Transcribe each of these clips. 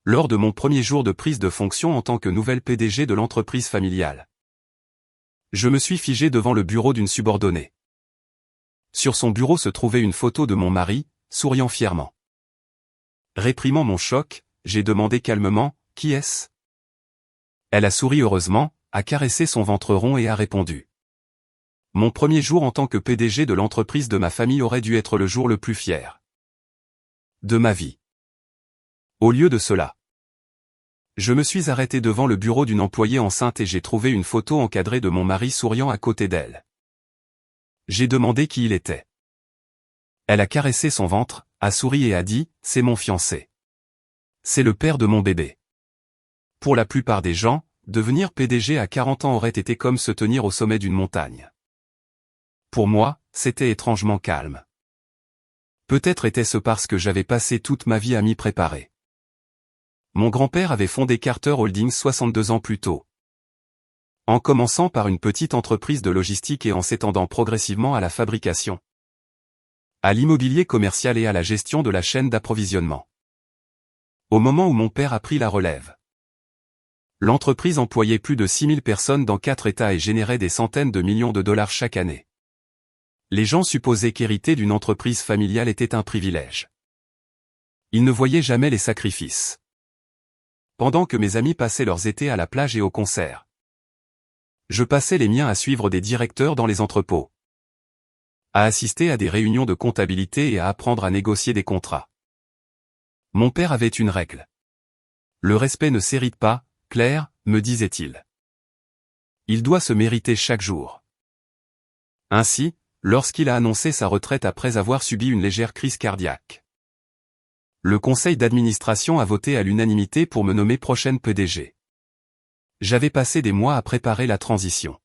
lors de mon premier jour de prise de fonction en tant que nouvelle PDG de l'entreprise familiale. Je me suis figé devant le bureau d'une subordonnée. Sur son bureau se trouvait une photo de mon mari, souriant fièrement. Réprimant mon choc, j'ai demandé calmement, « Qui est-ce » Elle a souri heureusement, a caressé son ventre rond et a répondu. Mon premier jour en tant que PDG de l'entreprise de ma famille aurait dû être le jour le plus fier de ma vie. Au lieu de cela, je me suis arrêté devant le bureau d'une employée enceinte et j'ai trouvé une photo encadrée de mon mari souriant à côté d'elle. J'ai demandé qui il était. Elle a caressé son ventre, a souri et a dit, « C'est mon fiancé. C'est le père de mon bébé. » Pour la plupart des gens, devenir PDG à 40 ans aurait été comme se tenir au sommet d'une montagne. Pour moi, c'était étrangement calme. Peut-être était-ce parce que j'avais passé toute ma vie à m'y préparer. Mon grand-père avait fondé Carter Holdings 62 ans plus tôt. En commençant par une petite entreprise de logistique et en s'étendant progressivement à la fabrication, à l'immobilier commercial et à la gestion de la chaîne d'approvisionnement. Au moment où mon père a pris la relève, l'entreprise employait plus de 6000 personnes dans 4 États et générait des centaines de millions de dollars chaque année. Les gens supposaient qu'hériter d'une entreprise familiale était un privilège. Ils ne voyaient jamais les sacrifices. Pendant que mes amis passaient leurs étés à la plage et au concert, je passais les miens à suivre des directeurs dans les entrepôts, à assister à des réunions de comptabilité et à apprendre à négocier des contrats. Mon père avait une règle. Le respect ne s'hérite pas, Claire, me disait-il. Il doit se mériter chaque jour. Ainsi, lorsqu'il a annoncé sa retraite après avoir subi une légère crise cardiaque, le conseil d'administration a voté à l'unanimité pour me nommer prochaine PDG. J'avais passé des mois à préparer la transition.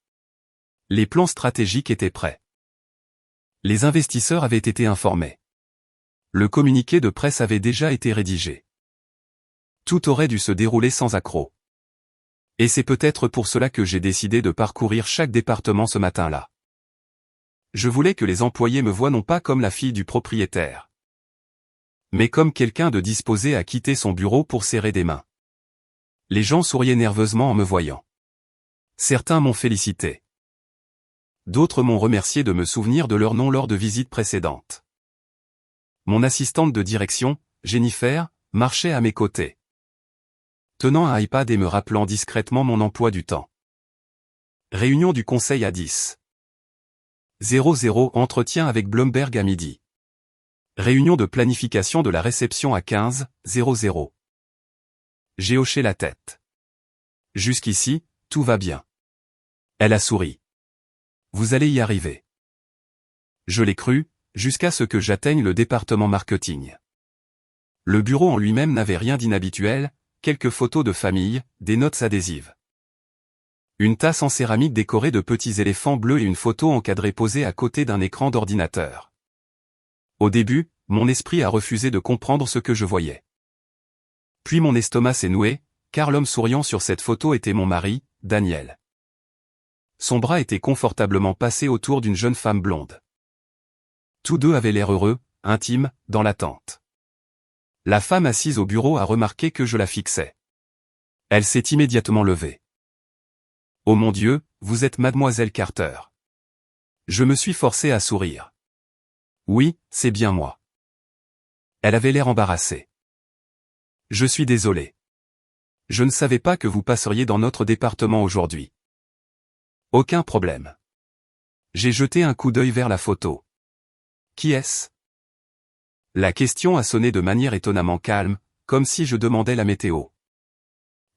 Les plans stratégiques étaient prêts. Les investisseurs avaient été informés. Le communiqué de presse avait déjà été rédigé. Tout aurait dû se dérouler sans accroc. Et c'est peut-être pour cela que j'ai décidé de parcourir chaque département ce matin-là. Je voulais que les employés me voient non pas comme la fille du propriétaire, mais comme quelqu'un de disposé à quitter son bureau pour serrer des mains. Les gens souriaient nerveusement en me voyant. Certains m'ont félicité. D'autres m'ont remercié de me souvenir de leur nom lors de visites précédentes. Mon assistante de direction, Jennifer, marchait à mes côtés, tenant un iPad et me rappelant discrètement mon emploi du temps. Réunion du conseil à 10:00, entretien avec Bloomberg à midi. Réunion de planification de la réception à 15:00. J'ai hoché la tête. Jusqu'ici, tout va bien. Elle a souri. Vous allez y arriver. Je l'ai cru, jusqu'à ce que j'atteigne le département marketing. Le bureau en lui-même n'avait rien d'inhabituel, quelques photos de famille, des notes adhésives. Une tasse en céramique décorée de petits éléphants bleus et une photo encadrée posée à côté d'un écran d'ordinateur. Au début, mon esprit a refusé de comprendre ce que je voyais. Puis mon estomac s'est noué, car l'homme souriant sur cette photo était mon mari, Daniel. Son bras était confortablement passé autour d'une jeune femme blonde. Tous deux avaient l'air heureux, intimes, dans l'attente. La femme assise au bureau a remarqué que je la fixais. Elle s'est immédiatement levée. « Oh mon Dieu, vous êtes mademoiselle Carter. » Je me suis forcé à sourire. « Oui, c'est bien moi. » Elle avait l'air embarrassée. « Je suis désolé. Je ne savais pas que vous passeriez dans notre département aujourd'hui. » Aucun problème. J'ai jeté un coup d'œil vers la photo. Qui est-ce ? La question a sonné de manière étonnamment calme, comme si je demandais la météo.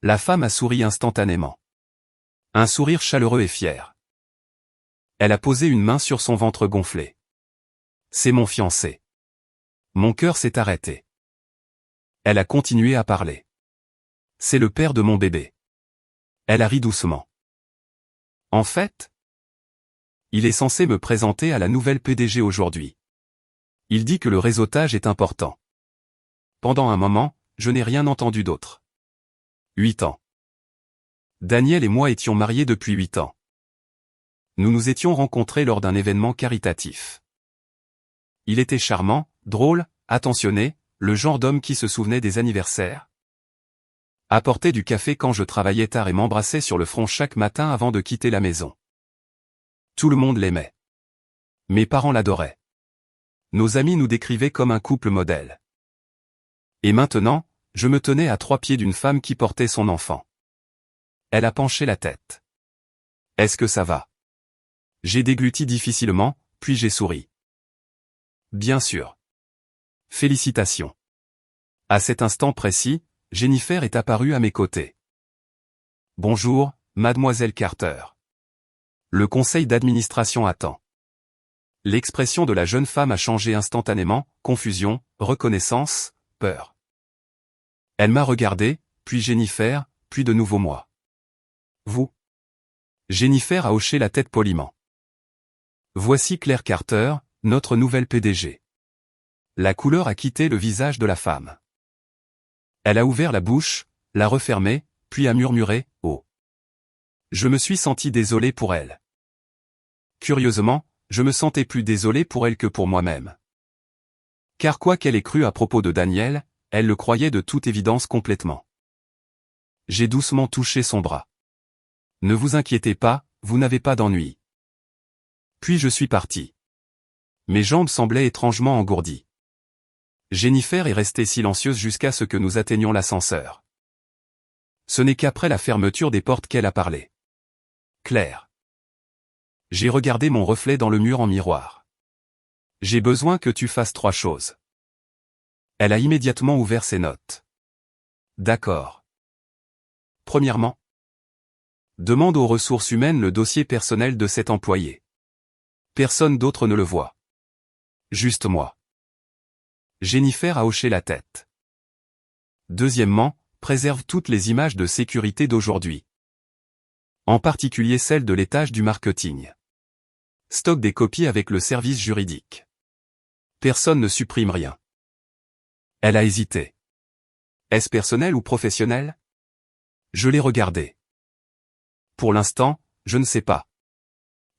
La femme a souri instantanément. Un sourire chaleureux et fier. Elle a posé une main sur son ventre gonflé. C'est mon fiancé. Mon cœur s'est arrêté. Elle a continué à parler. C'est le père de mon bébé. Elle a ri doucement. En fait, il est censé me présenter à la nouvelle PDG aujourd'hui. Il dit que le réseautage est important. Pendant un moment, je n'ai rien entendu d'autre. 8 ans. Daniel et moi étions mariés depuis 8 ans. Nous nous étions rencontrés lors d'un événement caritatif. Il était charmant, drôle, attentionné, le genre d'homme qui se souvenait des anniversaires. Apportait du café quand je travaillais tard et m'embrassait sur le front chaque matin avant de quitter la maison. Tout le monde l'aimait. Mes parents l'adoraient. Nos amis nous décrivaient comme un couple modèle. Et maintenant, je me tenais à 3 pieds d'une femme qui portait son enfant. Elle a penché la tête. Est-ce que ça va? J'ai dégluti difficilement, puis j'ai souri. Bien sûr. Félicitations. À cet instant précis, Jennifer est apparue à mes côtés. Bonjour, mademoiselle Carter. Le conseil d'administration attend. L'expression de la jeune femme a changé instantanément, confusion, reconnaissance, peur. Elle m'a regardé, puis Jennifer, puis de nouveau moi. Vous? Jennifer a hoché la tête poliment. Voici Claire Carter, notre nouvelle PDG. La couleur a quitté le visage de la femme. Elle a ouvert la bouche, l'a refermée, puis a murmuré « Oh ». Je me suis senti désolé pour elle. Curieusement, je me sentais plus désolé pour elle que pour moi-même. Car quoi qu'elle ait cru à propos de Daniel, elle le croyait de toute évidence complètement. J'ai doucement touché son bras. Ne vous inquiétez pas, vous n'avez pas d'ennui. Puis je suis parti. Mes jambes semblaient étrangement engourdies. Jennifer est restée silencieuse jusqu'à ce que nous atteignions l'ascenseur. Ce n'est qu'après la fermeture des portes qu'elle a parlé. Claire. J'ai regardé mon reflet dans le mur en miroir. J'ai besoin que tu fasses 3 choses. Elle a immédiatement ouvert ses notes. D'accord. Premièrement, demande aux ressources humaines le dossier personnel de cet employé. Personne d'autre ne le voit. Juste moi. Jennifer a hoché la tête. Deuxièmement, préserve toutes les images de sécurité d'aujourd'hui. En particulier celles de l'étage du marketing. Stocke des copies avec le service juridique. Personne ne supprime rien. Elle a hésité. Est-ce personnel ou professionnel? Je l'ai regardé. Pour l'instant, je ne sais pas.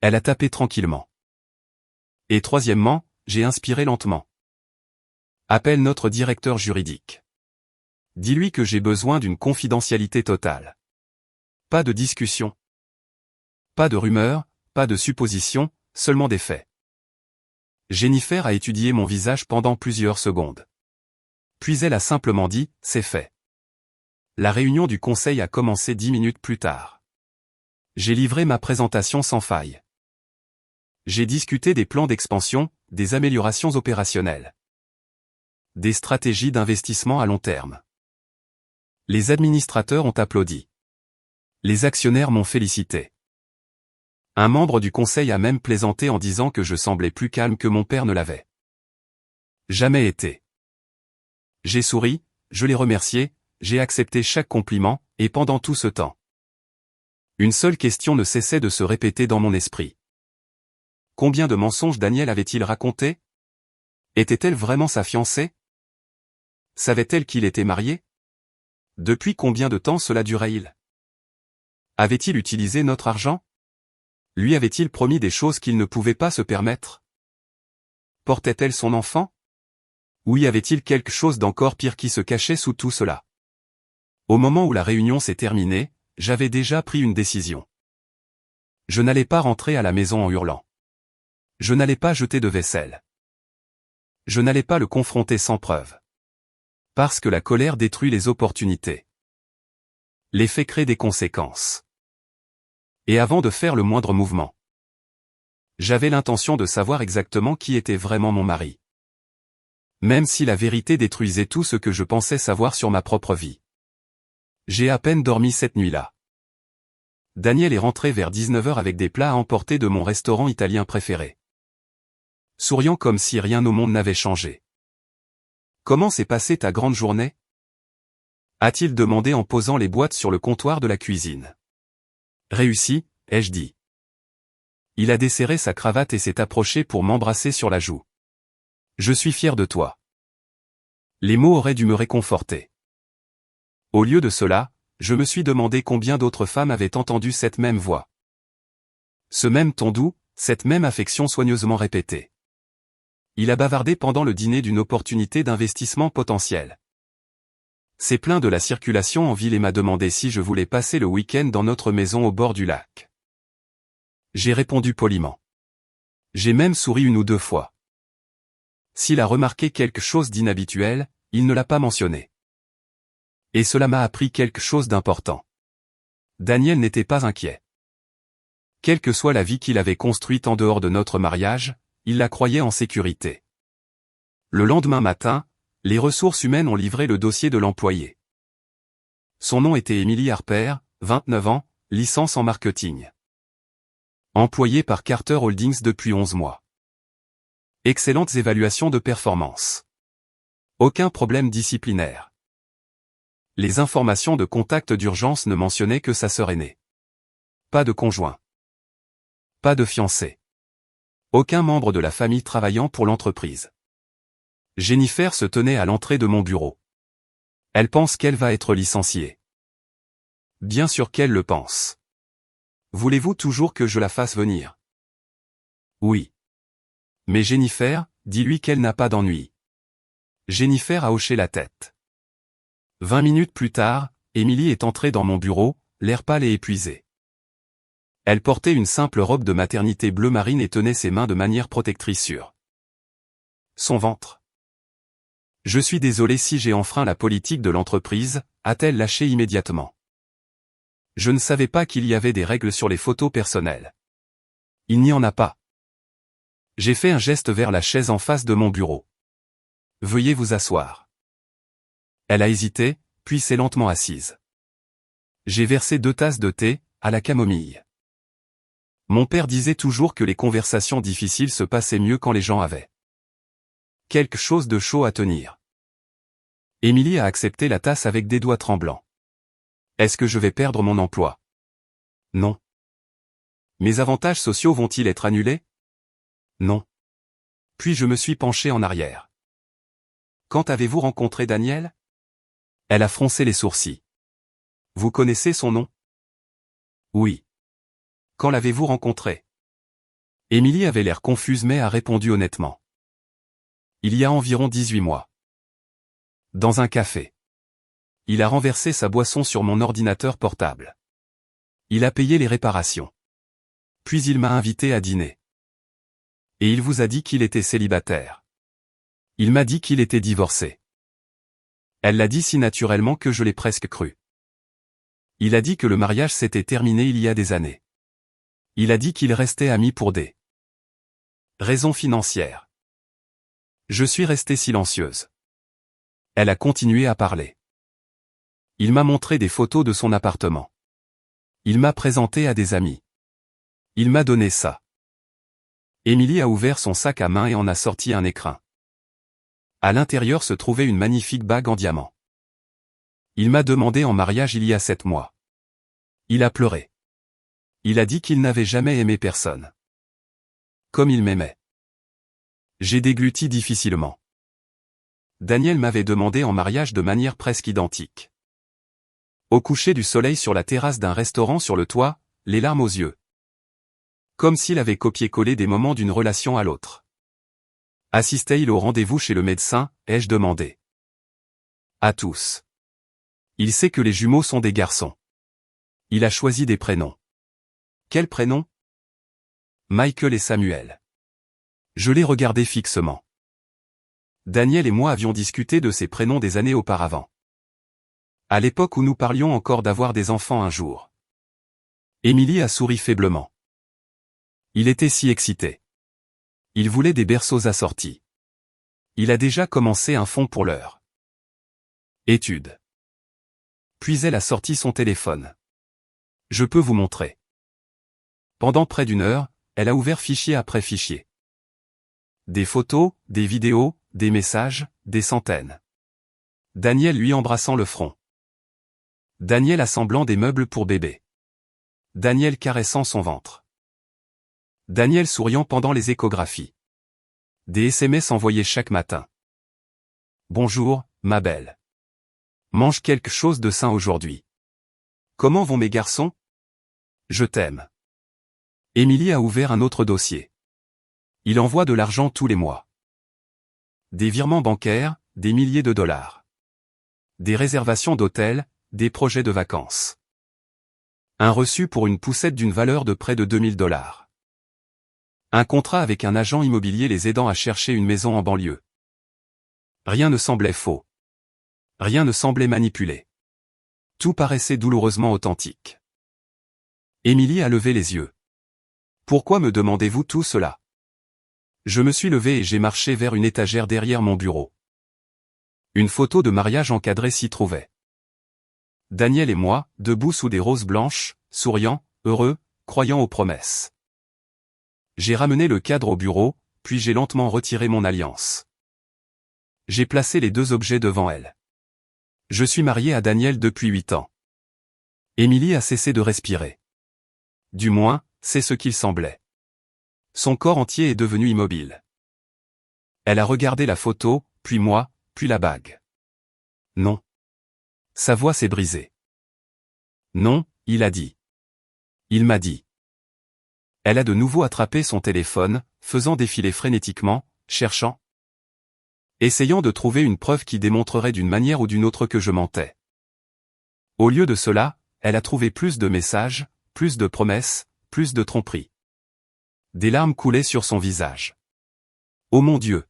Elle a tapé tranquillement. Et troisièmement, j'ai inspiré lentement. Appelle notre directeur juridique. Dis-lui que j'ai besoin d'une confidentialité totale. Pas de discussion. Pas de rumeurs, pas de suppositions, seulement des faits. Jennifer a étudié mon visage pendant plusieurs secondes. Puis elle a simplement dit, c'est fait. La réunion du conseil a commencé 10 minutes plus tard. J'ai livré ma présentation sans faille. J'ai discuté des plans d'expansion, des améliorations opérationnelles. Des stratégies d'investissement à long terme. Les administrateurs ont applaudi. Les actionnaires m'ont félicité. Un membre du conseil a même plaisanté en disant que je semblais plus calme que mon père ne l'avait jamais été. J'ai souri, je l'ai remercié, j'ai accepté chaque compliment, et pendant tout ce temps, une seule question ne cessait de se répéter dans mon esprit. Combien de mensonges Daniel avait-il raconté? Était-elle vraiment sa fiancée? Savait-elle qu'il était marié? Depuis combien de temps cela durait-il? Avait-il utilisé notre argent? Lui avait-il promis des choses qu'il ne pouvait pas se permettre? Portait-elle son enfant? Ou y avait-il quelque chose d'encore pire qui se cachait sous tout cela? Au moment où la réunion s'est terminée, j'avais déjà pris une décision. Je n'allais pas rentrer à la maison en hurlant. Je n'allais pas jeter de vaisselle. Je n'allais pas le confronter sans preuve. Parce que la colère détruit les opportunités. L'effet crée des conséquences. Et avant de faire le moindre mouvement, j'avais l'intention de savoir exactement qui était vraiment mon mari. Même si la vérité détruisait tout ce que je pensais savoir sur ma propre vie. J'ai à peine dormi cette nuit-là. Daniel est rentré vers 19h avec des plats à emporter de mon restaurant italien préféré. Souriant comme si rien au monde n'avait changé. Comment s'est passée ta grande journée? A-t-il demandé en posant les boîtes sur le comptoir de la cuisine. Réussi, ai-je dit. Il a desserré sa cravate et s'est approché pour m'embrasser sur la joue. Je suis fier de toi. Les mots auraient dû me réconforter. Au lieu de cela, je me suis demandé combien d'autres femmes avaient entendu cette même voix. Ce même ton doux, cette même affection soigneusement répétée. Il a bavardé pendant le dîner d'une opportunité d'investissement potentiel. s'est plaint de la circulation en ville et m'a demandé si je voulais passer le week-end dans notre maison au bord du lac. J'ai répondu poliment. J'ai même souri une ou deux fois. S'il a remarqué quelque chose d'inhabituel, il ne l'a pas mentionné. Et cela m'a appris quelque chose d'important. Daniel n'était pas inquiet. Quelle que soit la vie qu'il avait construite en dehors de notre mariage, il la croyait en sécurité. Le lendemain matin, les ressources humaines ont livré le dossier de l'employé. Son nom était Emily Harper, 29 ans, licence en marketing. Employé par Carter Holdings depuis 11 mois. Excellentes évaluations de performance. Aucun problème disciplinaire. Les informations de contact d'urgence ne mentionnaient que sa sœur aînée. Pas de conjoint. Pas de fiancé. Aucun membre de la famille travaillant pour l'entreprise. Jennifer se tenait à l'entrée de mon bureau. Elle pense qu'elle va être licenciée. Bien sûr qu'elle le pense. Voulez-vous toujours que je la fasse venir? Oui. Mais Jennifer, dis-lui qu'elle n'a pas d'ennui. Jennifer a hoché la tête. 20 minutes plus tard, Emily est entrée dans mon bureau, l'air pâle et épuisé. Elle portait une simple robe de maternité bleu marine et tenait ses mains de manière protectrice sur son ventre. Je suis désolé si j'ai enfreint la politique de l'entreprise, a-t-elle lâché immédiatement. Je ne savais pas qu'il y avait des règles sur les photos personnelles. Il n'y en a pas. J'ai fait un geste vers la chaise en face de mon bureau. Veuillez vous asseoir. Elle a hésité, puis s'est lentement assise. J'ai versé 2 tasses de thé, à la camomille. Mon père disait toujours que les conversations difficiles se passaient mieux quand les gens avaient quelque chose de chaud à tenir. Emily a accepté la tasse avec des doigts tremblants. Est-ce que je vais perdre mon emploi? Non. Mes avantages sociaux vont-ils être annulés? Non. Puis je me suis penché en arrière. Quand avez-vous rencontré Daniel? Elle a froncé les sourcils. Vous connaissez son nom? Oui. Quand l'avez-vous rencontré? Emily avait l'air confuse mais a répondu honnêtement. Il y a environ 18 mois. Dans un café. Il a renversé sa boisson sur mon ordinateur portable. Il a payé les réparations. Puis il m'a invité à dîner. Et il vous a dit qu'il était célibataire. Il m'a dit qu'il était divorcé. Elle l'a dit si naturellement que je l'ai presque cru. Il a dit que le mariage s'était terminé il y a des années. Il a dit qu'il restait ami pour des raisons financières. Je suis restée silencieuse. Elle a continué à parler. Il m'a montré des photos de son appartement. Il m'a présenté à des amis. Il m'a donné ça. Emily a ouvert son sac à main et en a sorti un écrin. À l'intérieur se trouvait une magnifique bague en diamant. Il m'a demandé en mariage il y a 7 mois. Il a pleuré. Il a dit qu'il n'avait jamais aimé personne comme il m'aimait. J'ai dégluti difficilement. Daniel m'avait demandé en mariage de manière presque identique. Au coucher du soleil sur la terrasse d'un restaurant sur le toit, les larmes aux yeux. Comme s'il avait copié-collé des moments d'une relation à l'autre. Assistait-il au rendez-vous chez le médecin, ai-je demandé. À tous. Il sait que les jumeaux sont des garçons. Il a choisi des prénoms. Quels prénoms? Michael et Samuel. Je l'ai regardé fixement. Daniel et moi avions discuté de ces prénoms des années auparavant. À l'époque où nous parlions encore d'avoir des enfants un jour. Emily a souri faiblement. Il était si excité. Il voulait des berceaux assortis. Il a déjà commencé un fonds pour l'heure. Étude. Puis elle a sorti son téléphone. Je peux vous montrer. Pendant près d'1 heure, elle a ouvert fichier après fichier. Des photos, des vidéos, des messages, des centaines. Daniel lui embrassant le front. Daniel assemblant des meubles pour bébé. Daniel caressant son ventre. Daniel souriant pendant les échographies. Des SMS envoyés chaque matin. Bonjour, ma belle. Mange quelque chose de sain aujourd'hui. Comment vont mes garçons? Je t'aime. Emily a ouvert un autre dossier. Il envoie de l'argent tous les mois. Des virements bancaires, des milliers de dollars. Des réservations d'hôtels, des projets de vacances. Un reçu pour une poussette d'une valeur de près de 2000 $. Un contrat avec un agent immobilier les aidant à chercher une maison en banlieue. Rien ne semblait faux. Rien ne semblait manipulé. Tout paraissait douloureusement authentique. Émilie a levé les yeux. Pourquoi me demandez-vous tout cela? Je me suis levé et j'ai marché vers une étagère derrière mon bureau. Une photo de mariage encadrée s'y trouvait. Daniel et moi, debout sous des roses blanches, souriants, heureux, croyant aux promesses. J'ai ramené le cadre au bureau, puis j'ai lentement retiré mon alliance. J'ai placé les deux objets devant elle. Je suis marié à Daniel depuis 8 ans. Émilie a cessé de respirer. Du moins, c'est ce qu'il semblait. Son corps entier est devenu immobile. Elle a regardé la photo, puis moi, puis la bague. Non. Sa voix s'est brisée. Non, il a dit. Il m'a dit. Elle a de nouveau attrapé son téléphone, faisant défiler frénétiquement, cherchant. Essayant de trouver une preuve qui démontrerait d'une manière ou d'une autre que je mentais. Au lieu de cela, elle a trouvé plus de messages, plus de promesses, plus de tromperies. Des larmes coulaient sur son visage. Oh mon Dieu!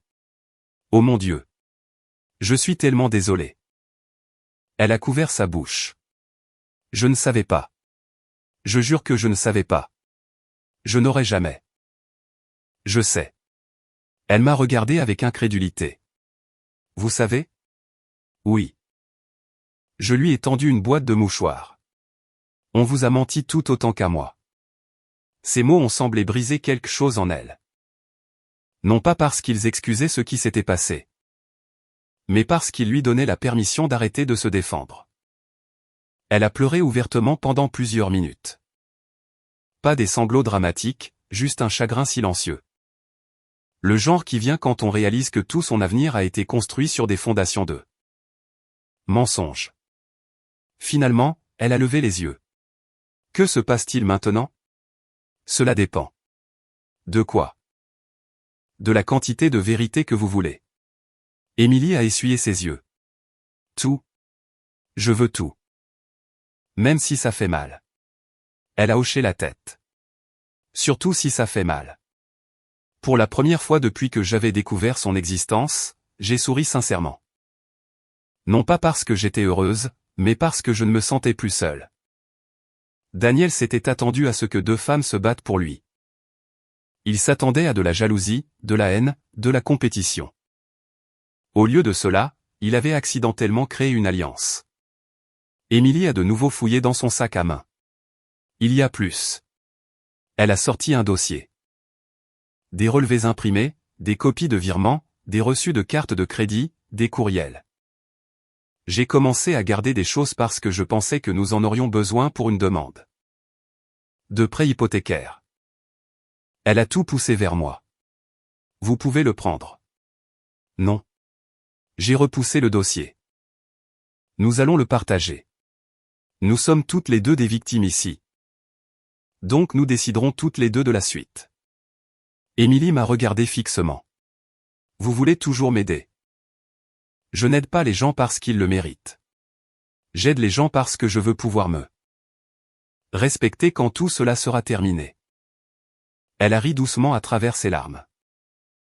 Oh mon Dieu! Je suis tellement désolé. Elle a couvert sa bouche. Je ne savais pas. Je jure que je ne savais pas. Je n'aurais jamais. Je sais. Elle m'a regardé avec incrédulité. Vous savez? Oui. Je lui ai tendu une boîte de mouchoirs. On vous a menti tout autant qu'à moi. Ces mots ont semblé briser quelque chose en elle. Non pas parce qu'ils excusaient ce qui s'était passé, mais parce qu'ils lui donnaient la permission d'arrêter de se défendre. Elle a pleuré ouvertement pendant plusieurs minutes. Pas des sanglots dramatiques, juste un chagrin silencieux. Le genre qui vient quand on réalise que tout son avenir a été construit sur des fondations de mensonges. Finalement, elle a levé les yeux. Que se passe-t-il maintenant? Cela dépend. De quoi? De la quantité de vérité que vous voulez. Émilie a essuyé ses yeux. Tout. Je veux tout. Même si ça fait mal. Elle a hoché la tête. Surtout si ça fait mal. Pour la première fois depuis que j'avais découvert son existence, j'ai souri sincèrement. Non pas parce que j'étais heureuse, mais parce que je ne me sentais plus seule. Daniel s'était attendu à ce que deux femmes se battent pour lui. Il s'attendait à de la jalousie, de la haine, de la compétition. Au lieu de cela, il avait accidentellement créé une alliance. Émilie a de nouveau fouillé dans son sac à main. Il y a plus. Elle a sorti un dossier. Des relevés imprimés, des copies de virements, des reçus de cartes de crédit, des courriels. J'ai commencé à garder des choses parce que je pensais que nous en aurions besoin pour une demande de prêt hypothécaire. Elle a tout poussé vers moi. Vous pouvez le prendre. Non. J'ai repoussé le dossier. Nous allons le partager. Nous sommes toutes les deux des victimes ici. Donc nous déciderons toutes les deux de la suite. Émilie m'a regardé fixement. Vous voulez toujours m'aider. Je n'aide pas les gens parce qu'ils le méritent. J'aide les gens parce que je veux pouvoir me respecter quand tout cela sera terminé. Elle a ri doucement à travers ses larmes.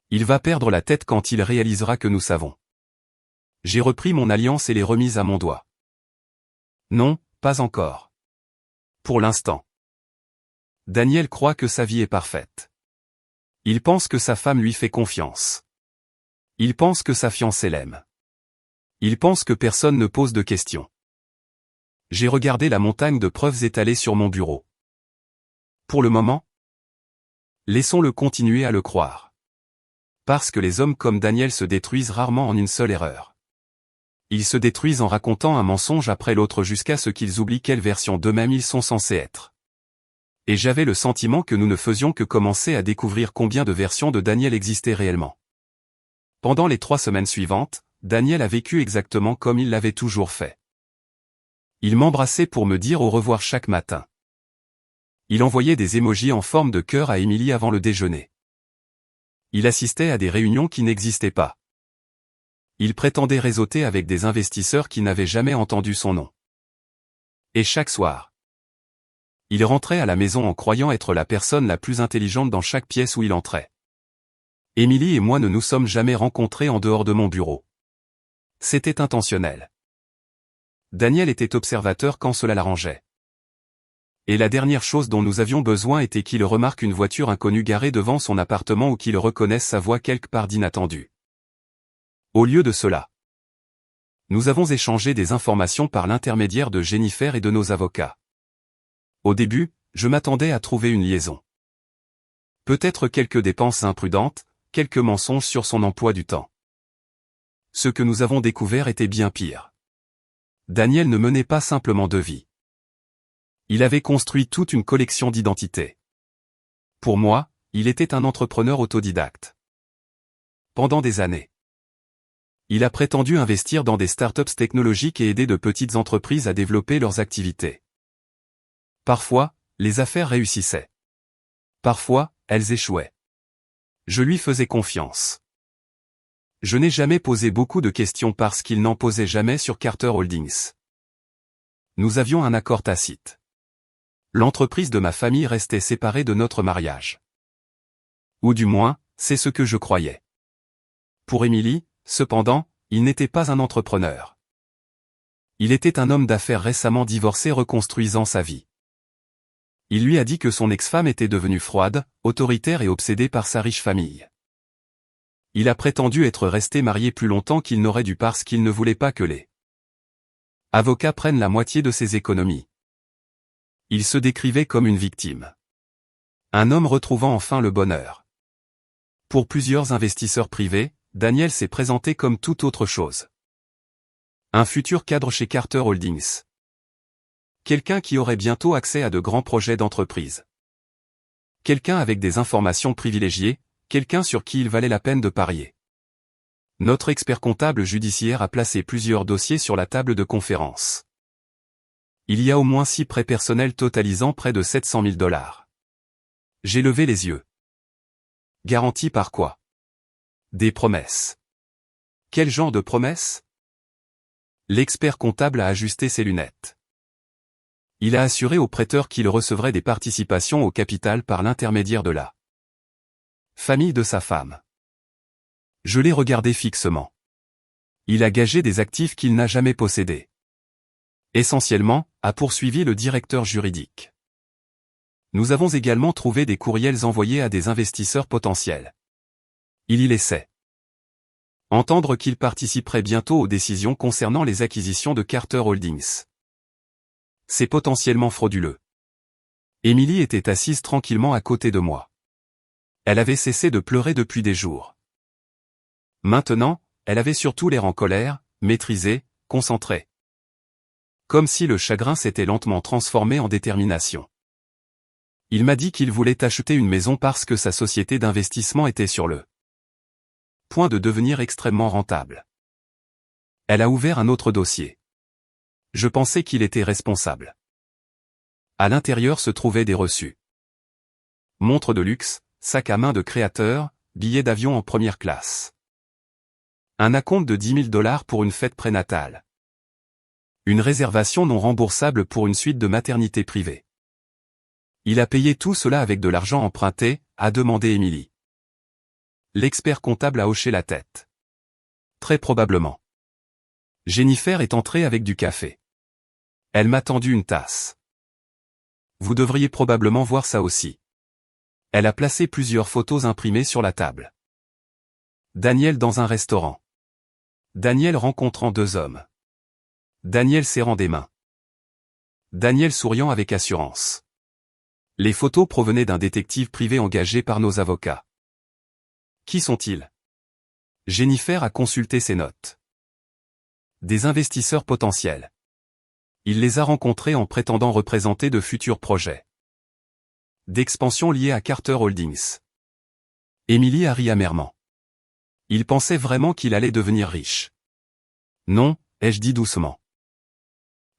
Il va perdre la tête quand il réalisera que nous savons. J'ai repris mon alliance et l'ai remise à mon doigt. Non, pas encore. Pour l'instant. Daniel croit que sa vie est parfaite. Il pense que sa femme lui fait confiance. Il pense que sa fiancée l'aime. Il pense que personne ne pose de questions. J'ai regardé la montagne de preuves étalées sur mon bureau. Pour le moment, laissons-le continuer à le croire. Parce que les hommes comme Daniel se détruisent rarement en une seule erreur. Ils se détruisent en racontant un mensonge après l'autre jusqu'à ce qu'ils oublient quelle version d'eux-mêmes ils sont censés être. Et j'avais le sentiment que nous ne faisions que commencer à découvrir combien de versions de Daniel existaient réellement. Pendant les 3 semaines suivantes, Daniel a vécu exactement comme il l'avait toujours fait. Il m'embrassait pour me dire au revoir chaque matin. Il envoyait des émojis en forme de cœur à Émilie avant le déjeuner. Il assistait à des réunions qui n'existaient pas. Il prétendait réseauter avec des investisseurs qui n'avaient jamais entendu son nom. Et chaque soir, il rentrait à la maison en croyant être la personne la plus intelligente dans chaque pièce où il entrait. Émilie et moi ne nous sommes jamais rencontrés en dehors de mon bureau. C'était intentionnel. Daniel était observateur quand cela l'arrangeait. Et la dernière chose dont nous avions besoin était qu'il remarque une voiture inconnue garée devant son appartement ou qu'il reconnaisse sa voix quelque part d'inattendu. Au lieu de cela, nous avons échangé des informations par l'intermédiaire de Jennifer et de nos avocats. Au début, je m'attendais à trouver une liaison. Peut-être quelques dépenses imprudentes, quelques mensonges sur son emploi du temps. Ce que nous avons découvert était bien pire. Daniel ne menait pas simplement de vie. Il avait construit toute une collection d'identités. Pour moi, il était un entrepreneur autodidacte. Pendant des années, il a prétendu investir dans des startups technologiques et aider de petites entreprises à développer leurs activités. Parfois, les affaires réussissaient. Parfois, elles échouaient. Je lui faisais confiance. Je n'ai jamais posé beaucoup de questions parce qu'il n'en posait jamais sur Carter Holdings. Nous avions un accord tacite. L'entreprise de ma famille restait séparée de notre mariage. Ou du moins, c'est ce que je croyais. Pour Émilie, cependant, il n'était pas un entrepreneur. Il était un homme d'affaires récemment divorcé reconstruisant sa vie. Il lui a dit que son ex-femme était devenue froide, autoritaire et obsédée par sa riche famille. Il a prétendu être resté marié plus longtemps qu'il n'aurait dû parce qu'il ne voulait pas que les avocats prennent la moitié de ses économies. Il se décrivait comme une victime. Un homme retrouvant enfin le bonheur. Pour plusieurs investisseurs privés, Daniel s'est présenté comme toute autre chose. Un futur cadre chez Carter Holdings. Quelqu'un qui aurait bientôt accès à de grands projets d'entreprise. Quelqu'un avec des informations privilégiées, quelqu'un sur qui il valait la peine de parier. Notre expert comptable judiciaire a placé plusieurs dossiers sur la table de conférence. Il y a au moins 6 prêts personnels totalisant près de 700 000 $. J'ai levé les yeux. Garantie par quoi? Des promesses. Quel genre de promesses? L'expert comptable a ajusté ses lunettes. Il a assuré au prêteur qu'il recevrait des participations au capital par l'intermédiaire de la famille de sa femme. Je l'ai regardé fixement. Il a gagé des actifs qu'il n'a jamais possédés. Essentiellement, a poursuivi le directeur juridique. Nous avons également trouvé des courriels envoyés à des investisseurs potentiels. Il y laissait entendre qu'il participerait bientôt aux décisions concernant les acquisitions de Carter Holdings. C'est potentiellement frauduleux. Émilie était assise tranquillement à côté de moi. Elle avait cessé de pleurer depuis des jours. Maintenant, elle avait surtout l'air en colère, maîtrisée, concentrée. Comme si le chagrin s'était lentement transformé en détermination. Il m'a dit qu'il voulait acheter une maison parce que sa société d'investissement était sur le point de devenir extrêmement rentable. Elle a ouvert un autre dossier. Je pensais qu'il était responsable. À l'intérieur se trouvaient des reçus. Montres de luxe, sac à main de créateur, billets d'avion en première classe. Un acompte de 10 000 $ pour une fête prénatale. Une réservation non remboursable pour une suite de maternité privée. Il a payé tout cela avec de l'argent emprunté, a demandé Émilie. L'expert comptable a hoché la tête. Très probablement. Jennifer est entrée avec du café. Elle m'a tendu une tasse. Vous devriez probablement voir ça aussi. Elle a placé plusieurs photos imprimées sur la table. Daniel dans un restaurant. Daniel rencontrant 2 hommes. Daniel serrant des mains. Daniel souriant avec assurance. Les photos provenaient d'un détective privé engagé par nos avocats. Qui sont-ils? Jennifer a consulté ses notes. Des investisseurs potentiels. Il les a rencontrés en prétendant représenter de futurs projets d'expansion liés à Carter Holdings. Émilie a ri amèrement. Il pensait vraiment qu'il allait devenir riche. Non, ai-je dit doucement.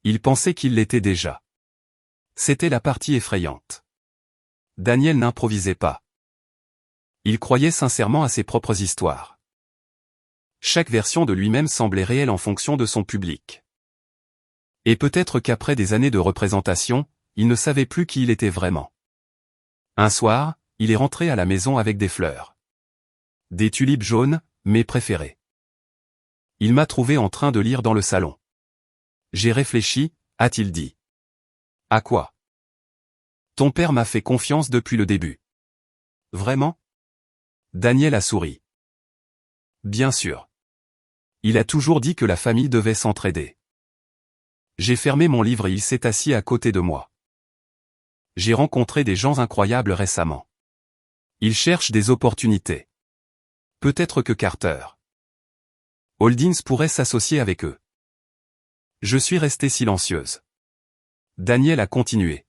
Il pensait qu'il l'était déjà. C'était la partie effrayante. Daniel n'improvisait pas. Il croyait sincèrement à ses propres histoires. Chaque version de lui-même semblait réelle en fonction de son public. Et peut-être qu'après des années de représentation, il ne savait plus qui il était vraiment. Un soir, il est rentré à la maison avec des fleurs. Des tulipes jaunes, mes préférées. Il m'a trouvé en train de lire dans le salon. J'ai réfléchi, a-t-il dit. À quoi? Ton père m'a fait confiance depuis le début. Vraiment? Daniel a souri. Bien sûr. Il a toujours dit que la famille devait s'entraider. J'ai fermé mon livre et il s'est assis à côté de moi. J'ai rencontré des gens incroyables récemment. Ils cherchent des opportunités. Peut-être que Carter Holdings pourrait s'associer avec eux. Je suis restée silencieuse. Daniel a continué.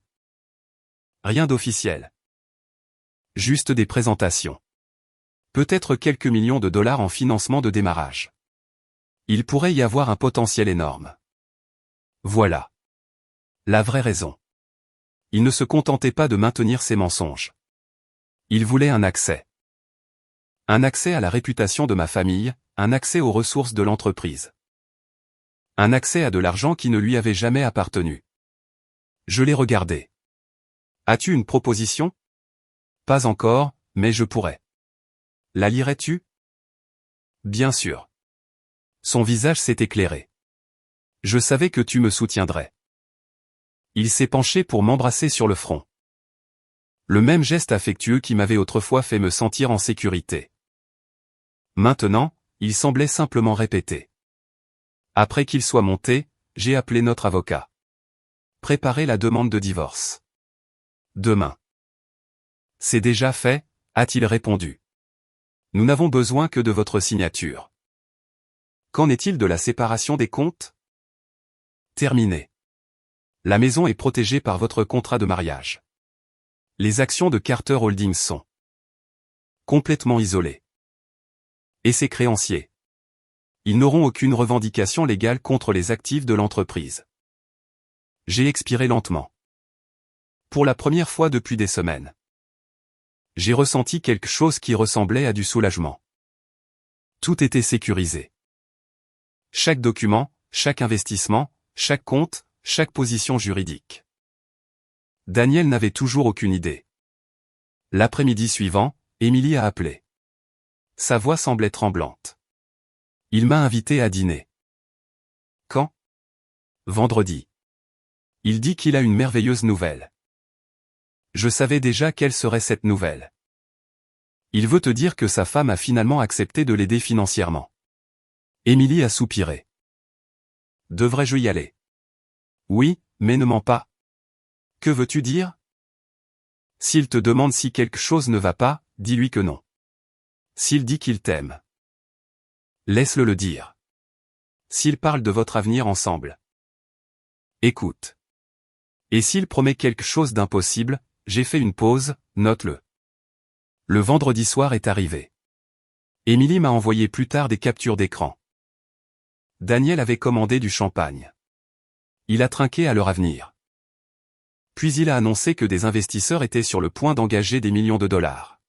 Rien d'officiel. Juste des présentations. Peut-être quelques millions de dollars en financement de démarrage. Il pourrait y avoir un potentiel énorme. Voilà. La vraie raison. Il ne se contentait pas de maintenir ses mensonges. Il voulait un accès. Un accès à la réputation de ma famille, un accès aux ressources de l'entreprise. Un accès à de l'argent qui ne lui avait jamais appartenu. Je l'ai regardé. As-tu une proposition? Pas encore, mais je pourrais. La lirais-tu? Bien sûr. Son visage s'est éclairé. Je savais que tu me soutiendrais. Il s'est penché pour m'embrasser sur le front. Le même geste affectueux qui m'avait autrefois fait me sentir en sécurité. Maintenant, il semblait simplement répéter. Après qu'il soit monté, j'ai appelé notre avocat. Préparer la demande de divorce. Demain. C'est déjà fait, a-t-il répondu. Nous n'avons besoin que de votre signature. Qu'en est-il de la séparation des comptes? Terminé. La maison est protégée par votre contrat de mariage. Les actions de Carter Holdings sont complètement isolées. Et ses créanciers? Ils n'auront aucune revendication légale contre les actifs de l'entreprise. J'ai expiré lentement. Pour la première fois depuis des semaines. J'ai ressenti quelque chose qui ressemblait à du soulagement. Tout était sécurisé. Chaque document, chaque investissement, chaque compte, chaque position juridique. Daniel n'avait toujours aucune idée. L'après-midi suivant, Émilie a appelé. Sa voix semblait tremblante. Il m'a invité à dîner. Quand? Vendredi. Il dit qu'il a une merveilleuse nouvelle. Je savais déjà quelle serait cette nouvelle. Il veut te dire que sa femme a finalement accepté de l'aider financièrement. Émilie a soupiré. Devrais-je y aller? Oui, mais ne mens pas. Que veux-tu dire? S'il te demande si quelque chose ne va pas, dis-lui que non. S'il dit qu'il t'aime, laisse-le le dire. S'il parle de votre avenir ensemble, écoute. Et s'il promet quelque chose d'impossible, j'ai fait une pause, note-le. Le vendredi soir est arrivé. Émilie m'a envoyé plus tard des captures d'écran. Daniel avait commandé du champagne. Il a trinqué à leur avenir. Puis il a annoncé que des investisseurs étaient sur le point d'engager des millions de dollars.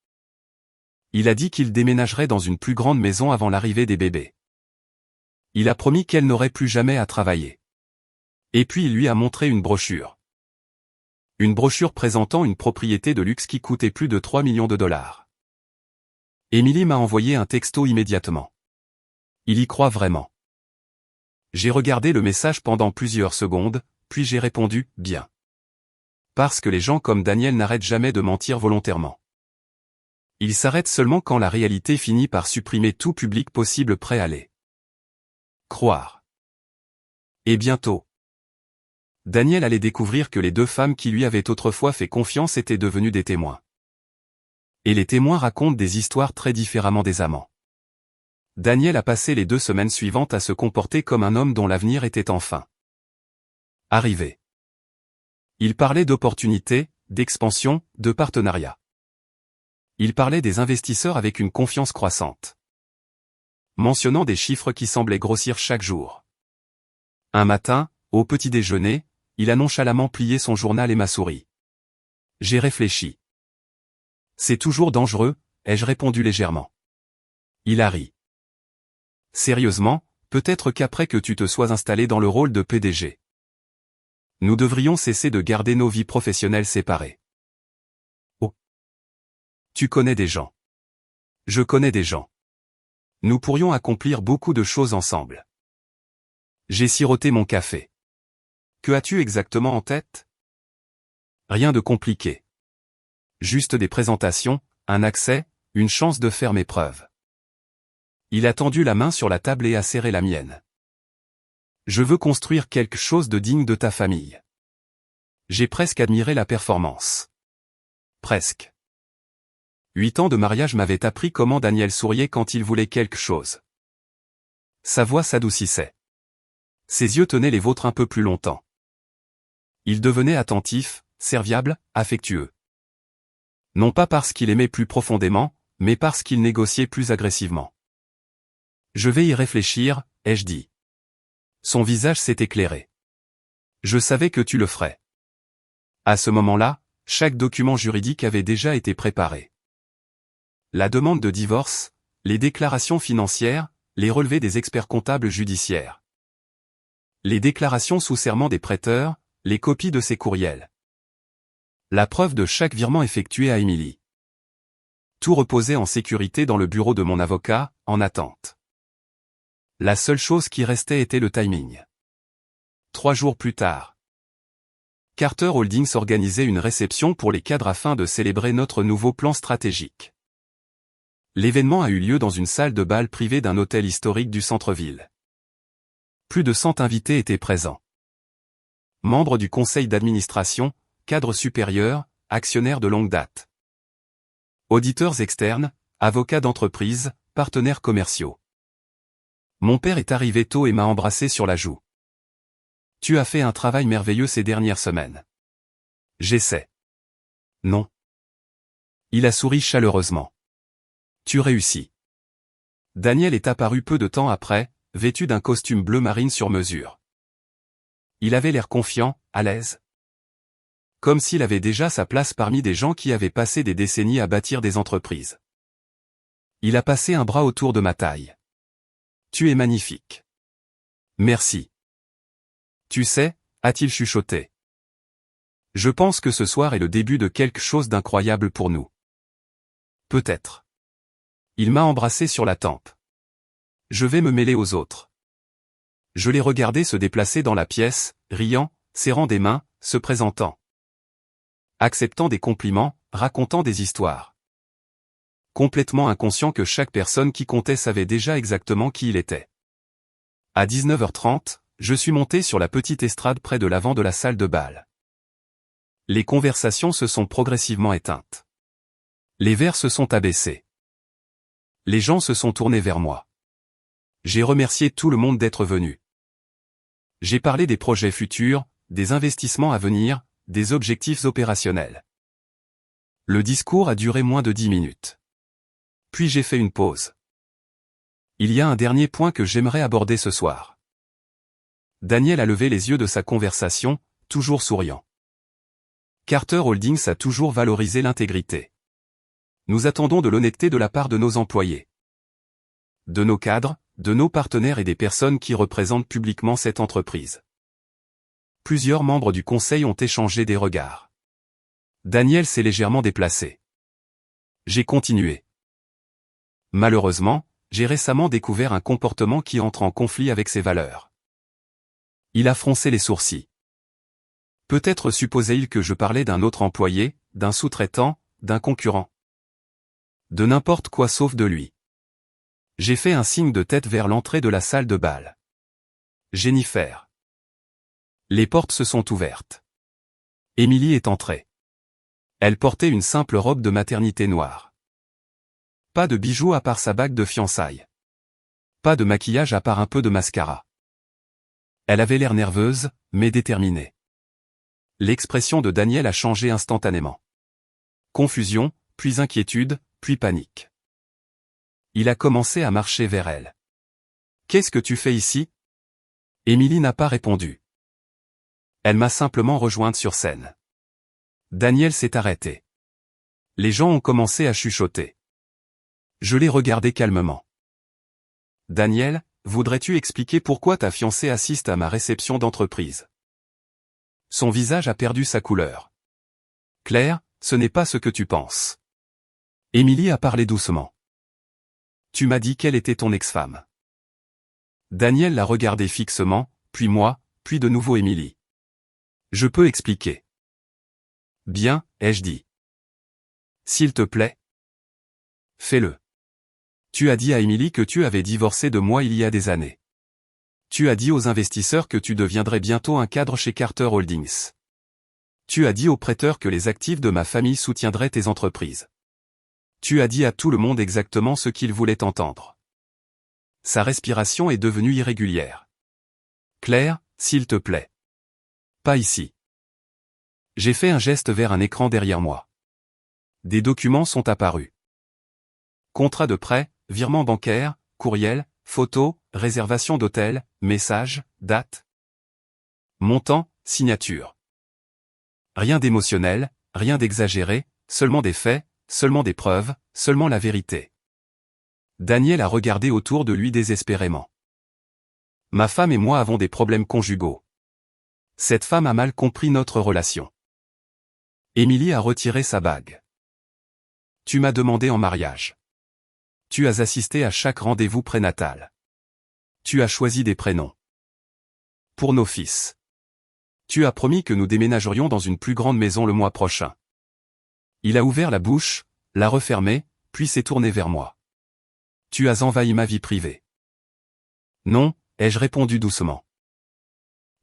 Il a dit qu'il déménagerait dans une plus grande maison avant l'arrivée des bébés. Il a promis qu'elle n'aurait plus jamais à travailler. Et puis il lui a montré une brochure. Une brochure présentant une propriété de luxe qui coûtait plus de 3 millions de dollars. Émilie m'a envoyé un texto immédiatement. Il y croit vraiment. J'ai regardé le message pendant plusieurs secondes, puis j'ai répondu « Bien ». Parce que les gens comme Daniel n'arrêtent jamais de mentir volontairement. Ils s'arrêtent seulement quand la réalité finit par supprimer tout public possible prêt à les croire. Et bientôt, Daniel allait découvrir que les deux femmes qui lui avaient autrefois fait confiance étaient devenues des témoins. Et les témoins racontent des histoires très différemment des amants. Daniel a passé les 2 semaines suivantes à se comporter comme un homme dont l'avenir était enfin arrivé. Il parlait d'opportunités, d'expansion, de partenariat. Il parlait des investisseurs avec une confiance croissante. Mentionnant des chiffres qui semblaient grossir chaque jour. Un matin, au petit déjeuner, il a nonchalamment plié son journal et m'a souri. J'ai réfléchi. C'est toujours dangereux, ai-je répondu légèrement. Il a ri. Sérieusement, peut-être qu'après que tu te sois installé dans le rôle de PDG, nous devrions cesser de garder nos vies professionnelles séparées. Oh. Tu connais des gens. Je connais des gens. Nous pourrions accomplir beaucoup de choses ensemble. J'ai siroté mon café. Que as-tu exactement en tête? Rien de compliqué. Juste des présentations, un accès, une chance de faire mes preuves. Il a tendu la main sur la table et a serré la mienne. Je veux construire quelque chose de digne de ta famille. J'ai presque admiré la performance. Presque. 8 ans de mariage m'avaient appris comment Daniel souriait quand il voulait quelque chose. Sa voix s'adoucissait. Ses yeux tenaient les vôtres un peu plus longtemps. Il devenait attentif, serviable, affectueux. Non pas parce qu'il aimait plus profondément, mais parce qu'il négociait plus agressivement. Je vais y réfléchir, ai-je dit. Son visage s'est éclairé. Je savais que tu le ferais. À ce moment-là, chaque document juridique avait déjà été préparé. La demande de divorce, les déclarations financières, les relevés des experts comptables judiciaires. Les déclarations sous serment des prêteurs, les copies de ses courriels. La preuve de chaque virement effectué à Émilie. Tout reposait en sécurité dans le bureau de mon avocat, en attente. La seule chose qui restait était le timing. 3 jours plus tard. Carter Holdings organisait une réception pour les cadres afin de célébrer notre nouveau plan stratégique. L'événement a eu lieu dans une salle de bal privée d'un hôtel historique du centre-ville. Plus de 100 invités étaient présents. Membres du conseil d'administration, cadres supérieurs, actionnaires de longue date. Auditeurs externes, avocats d'entreprise, partenaires commerciaux. Mon père est arrivé tôt et m'a embrassé sur la joue. Tu as fait un travail merveilleux ces dernières semaines. J'essaie. Non. Il a souri chaleureusement. Tu réussis. Daniel est apparu peu de temps après, vêtu d'un costume bleu marine sur mesure. Il avait l'air confiant, à l'aise. Comme s'il avait déjà sa place parmi des gens qui avaient passé des décennies à bâtir des entreprises. Il a passé un bras autour de ma taille. Tu es magnifique. Merci. Tu sais, a-t-il chuchoté. Je pense que ce soir est le début de quelque chose d'incroyable pour nous. Peut-être. Il m'a embrassé sur la tempe. Je vais me mêler aux autres. Je l'ai regardé se déplacer dans la pièce, riant, serrant des mains, se présentant. Acceptant des compliments, racontant des histoires. Complètement inconscient que chaque personne qui comptait savait déjà exactement qui il était. À 19h30, je suis monté sur la petite estrade près de l'avant de la salle de bal. Les conversations se sont progressivement éteintes. Les verres se sont abaissés. Les gens se sont tournés vers moi. J'ai remercié tout le monde d'être venu. J'ai parlé des projets futurs, des investissements à venir, des objectifs opérationnels. Le discours a duré moins de 10 minutes. Puis j'ai fait une pause. Il y a un dernier point que j'aimerais aborder ce soir. Daniel a levé les yeux de sa conversation, toujours souriant. Carter Holdings a toujours valorisé l'intégrité. Nous attendons de l'honnêteté de la part de nos employés, de nos cadres, de nos partenaires et des personnes qui représentent publiquement cette entreprise. Plusieurs membres du conseil ont échangé des regards. Daniel s'est légèrement déplacé. J'ai continué. Malheureusement, j'ai récemment découvert un comportement qui entre en conflit avec ses valeurs. Il a froncé les sourcils. Peut-être supposait-il que je parlais d'un autre employé, d'un sous-traitant, d'un concurrent. De n'importe quoi sauf de lui. J'ai fait un signe de tête vers l'entrée de la salle de bal. Jennifer. Les portes se sont ouvertes. Émilie est entrée. Elle portait une simple robe de maternité noire. Pas de bijoux à part sa bague de fiançailles. Pas de maquillage à part un peu de mascara. Elle avait l'air nerveuse, mais déterminée. L'expression de Daniel a changé instantanément. Confusion, puis inquiétude, puis panique. Il a commencé à marcher vers elle. « Qu'est-ce que tu fais ici ?» Émilie n'a pas répondu. Elle m'a simplement rejointe sur scène. Daniel s'est arrêté. Les gens ont commencé à chuchoter. Je l'ai regardé calmement. Daniel, voudrais-tu expliquer pourquoi ta fiancée assiste à ma réception d'entreprise? Son visage a perdu sa couleur. Claire, ce n'est pas ce que tu penses. Émilie a parlé doucement. Tu m'as dit quelle était ton ex-femme. Daniel l'a regardé fixement, puis moi, puis de nouveau Émilie. Je peux expliquer. Bien, ai-je dit. S'il te plaît. Fais-le. Tu as dit à Émilie que tu avais divorcé de moi il y a des années. Tu as dit aux investisseurs que tu deviendrais bientôt un cadre chez Carter Holdings. Tu as dit aux prêteurs que les actifs de ma famille soutiendraient tes entreprises. Tu as dit à tout le monde exactement ce qu'ils voulaient entendre. Sa respiration est devenue irrégulière. Claire, s'il te plaît. Pas ici. J'ai fait un geste vers un écran derrière moi. Des documents sont apparus. Contrat de prêt, virement bancaire, courriel, photo, réservation d'hôtel, message, date. Montant, signature. Rien d'émotionnel, rien d'exagéré, seulement des faits, seulement des preuves, seulement la vérité. Daniel a regardé autour de lui désespérément. Ma femme et moi avons des problèmes conjugaux. Cette femme a mal compris notre relation. Émilie a retiré sa bague. Tu m'as demandé en mariage. Tu as assisté à chaque rendez-vous prénatal. Tu as choisi des prénoms. Pour nos fils. Tu as promis que nous déménagerions dans une plus grande maison le mois prochain. Il a ouvert la bouche, l'a refermée, puis s'est tourné vers moi. Tu as envahi ma vie privée. Non, ai-je répondu doucement.